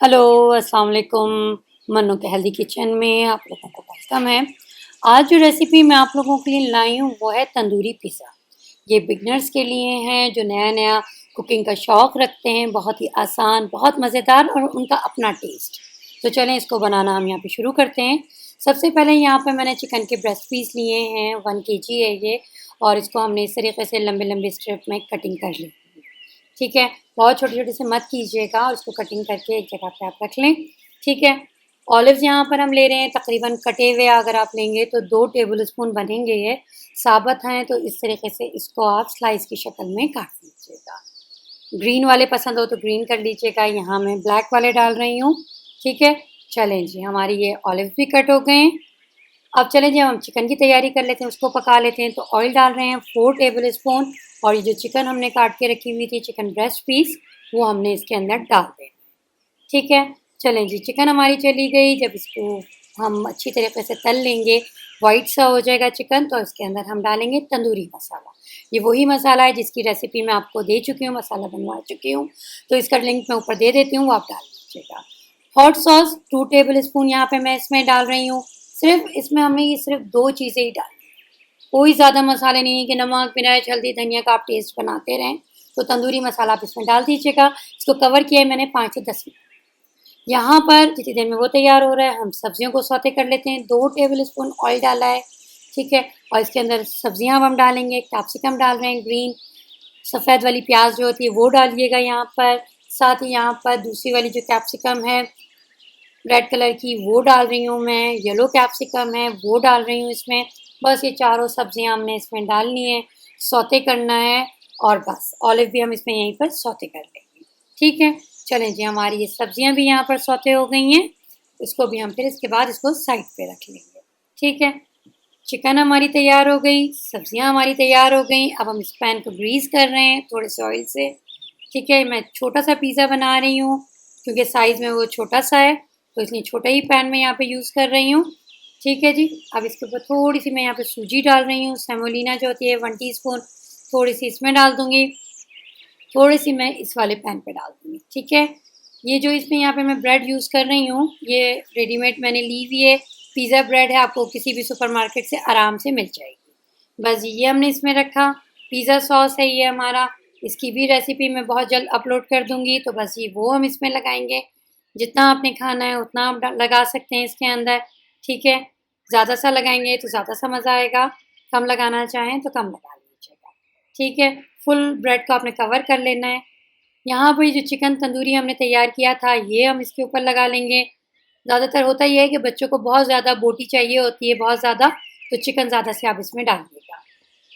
Hello, अस्सलाम वालेकुम। मन्नू के हेल्दी किचन में आप लोगों को वेलकम है। आज जो रेसिपी मैं आप लोगों के लिए लाई हूँ वो है तंदूरी पिज़्ज़ा। ये बिगनर्स के लिए हैं जो नया नया कुकिंग का शौक़ रखते हैं। बहुत ही आसान, बहुत मज़ेदार और उनका अपना टेस्ट। तो चलें इसको बनाना हम यहाँ पे शुरू करते हैं। सबसे पहले यहाँ पे मैंने चिकन के ब्रेस्ट पीस लिए हैं, 1 केजी है ये, और इसको हमने इस तरीके से लंबे लंबे स्ट्रिप में कटिंग कर ली। ठीक है, बहुत छोटे-छोटे से मत कीजिएगा और इसको कटिंग करके एक जगह पे आप रख लें। ठीक है, ऑलिव्स यहाँ पर हम ले रहे हैं तकरीबन कटे हुए, अगर आप लेंगे तो 2 टेबलस्पून बनेंगे ये। साबुत हैं तो इस तरीके से इसको आप स्लाइस की शक्ल में काट लीजिएगा। ग्रीन वाले पसंद हो तो ग्रीन कर लीजिएगा, यहाँ मैं ब्लैक वाले डाल रही हूँ। ठीक है, चलें जी, हमारी ये ऑलिव भी कट हो गए हैं। अब चलें जी, हम चिकन की तैयारी कर लेते हैं, उसको पका लेते हैं। तो ऑयल डाल रहे हैं 4 टेबलस्पून, और ये जो चिकन हमने काट के रखी हुई थी, चिकन ब्रेस्ट पीस, वो हमने इसके अंदर डाल दें। ठीक है, चलें जी, चिकन हमारी चली गई। जब इसको हम अच्छी तरीके से तल लेंगे, वाइट सा हो जाएगा चिकन, तो इसके अंदर हम डालेंगे तंदूरी मसाला। ये वही मसाला है जिसकी रेसिपी मैं आपको दे चुकी हूँ, मसाला बनवा चुकी हूँ, तो इसका लिंक मैं ऊपर दे देती हूँ, वो आप डाल लीजिएगा। हॉट सॉस 2 टेबलस्पून यहाँ पे मैं इसमें डाल रही हूँ। सिर्फ इसमें हमें ये सिर्फ 2 चीज़ें ही डालनी हैं, कोई ज़्यादा मसाले नहीं है कि नमक, मिर्च, हल्दी, धनिया का आप टेस्ट बनाते रहें। तो तंदूरी मसाला आप इसमें डाल दीजिएगा। इसको कवर किया है मैंने 5 से 10 मिनट। यहाँ पर जितनी देर में वो तैयार हो रहा है, हम सब्जियों को सौते कर लेते हैं। 2 टेबलस्पून ऑयल डाला है, ठीक है, और इसके अंदर सब्जियाँ अब हम डालेंगे। कैप्सिकम डाल रहे हैं, ग्रीन सफ़ेद वाली प्याज जो होती है वो डालिएगा यहाँ पर। साथ ही यहाँ पर दूसरी वाली जो कैप्सिकम है रेड कलर की, वो डाल रही हूँ मैं। येलो कैप्सिकम है वो डाल रही हूँ इसमें। बस ये चारों सब्जियाँ हमने इसमें डालनी है, सौते करना है, और बस ऑलिव भी हम इसमें यहीं पर सौते कर लेंगे। ठीक है, चलें जी, हमारी ये सब्जियाँ भी यहाँ पर सौते हो गई हैं। इसको भी हम फिर इसके बाद इसको साइड पे रख लेंगे। ठीक है, चिकन हमारी तैयार हो गई, सब्जियाँ हमारी तैयार हो गई। अब हम इस पैन को ग्रीस कर रहे हैं थोड़े से ऑयल से। ठीक है, मैं छोटा सा पिज़्ज़ा बना रही हूँ क्योंकि साइज़ में वो छोटा सा है, तो इसलिए छोटा ही पैन में यहाँ पे यूज़ कर रही हूँ। ठीक है जी, अब इसके ऊपर थोड़ी सी मैं यहाँ पे सूजी डाल रही हूँ, सेमोलिना जो होती है 1 टीस्पून, थोड़ी सी इसमें डाल दूँगी, थोड़ी सी मैं इस वाले पैन पे डाल दूँगी। ठीक है, ये जो इसमें यहाँ पे मैं ब्रेड यूज़ कर रही हूँ, ये रेडीमेड मैंने ली हुई है, पिज़्ज़ा ब्रेड है, आपको किसी भी सुपरमार्केट से आराम से मिल जाएगी। बस ये हमने इसमें रखा। पिज़्ज़ा सॉस है ये हमारा, इसकी भी रेसिपी मैं बहुत जल्द अपलोड कर दूँगी, तो बस ये वो हम इसमें लगाएँगे। जितना आपने खाना है उतना आप लगा सकते हैं इसके अंदर। ठीक है, ज़्यादा सा लगाएंगे तो ज़्यादा सा मज़ा आएगा, कम लगाना चाहें तो कम लगा लीजिएगा। ठीक है, फुल ब्रेड को आपने कवर कर लेना है। यहाँ पर जो चिकन तंदूरी हमने तैयार किया था, ये हम इसके ऊपर लगा लेंगे। ज़्यादातर होता ये है कि बच्चों को बहुत ज़्यादा बोटी चाहिए होती है, बहुत ज़्यादा, तो चिकन ज़्यादा से आप इसमें डालिएगा।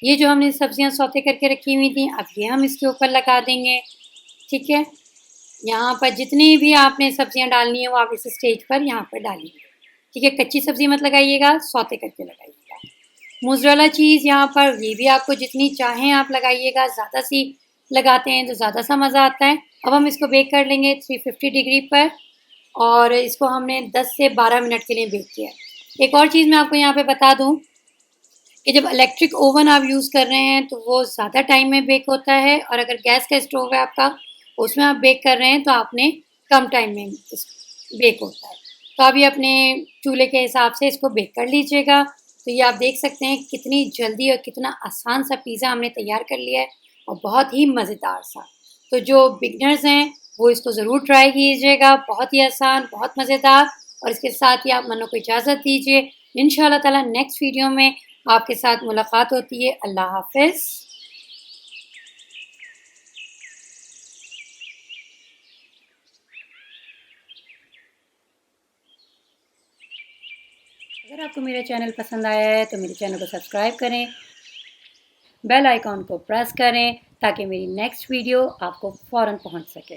ये जो हमने सब्जियाँ सौते करके रखी हुई थी, अब ये हम इसके ऊपर लगा देंगे। ठीक है, यहाँ पर जितनी भी आपने सब्जियाँ डालनी है वो आप इस स्टेज पर यहाँ पर डालिए। ठीक है, कच्ची सब्ज़ी मत लगाइएगा, सौते करके लगाइएगा। मोज़रेला चीज़ यहाँ पर ये भी आपको जितनी चाहें आप लगाइएगा, ज़्यादा सी लगाते हैं तो ज़्यादा सा मज़ा आता है। अब हम इसको बेक कर लेंगे 350 डिग्री पर, और इसको हमने 10 से 12 मिनट के लिए बेक किया है। एक और चीज़ मैं आपको यहाँ पे बता दूँ कि जब इलेक्ट्रिक ओवन आप यूज़ कर रहे हैं तो वो ज़्यादा टाइम में बेक होता है, और अगर गैस का स्टोव है आपका, उसमें आप बेक कर रहे हैं तो आपने कम टाइम में बेक होता है। तो आप ये अपने चूल्हे के हिसाब से इसको बेक कर लीजिएगा। तो ये आप देख सकते हैं कितनी जल्दी और कितना आसान सा पिज़्ज़ा हमने तैयार कर लिया है, और बहुत ही मज़ेदार सा। तो जो बिगनर्स हैं वो इसको ज़रूर ट्राई कीजिएगा, बहुत ही आसान, बहुत मज़ेदार। और इसके साथ ही आप मन्नू को इजाज़त दीजिए। इंशाअल्लाह ताला नेक्स्ट वीडियो में आपके साथ मुलाकात होती है। अल्लाह हाफ़िज़। अगर आपको मेरा चैनल पसंद आया है तो मेरे चैनल को सब्सक्राइब करें, बेल आइकॉन को प्रेस करें ताकि मेरी नेक्स्ट वीडियो आपको फ़ौरन पहुंच सके।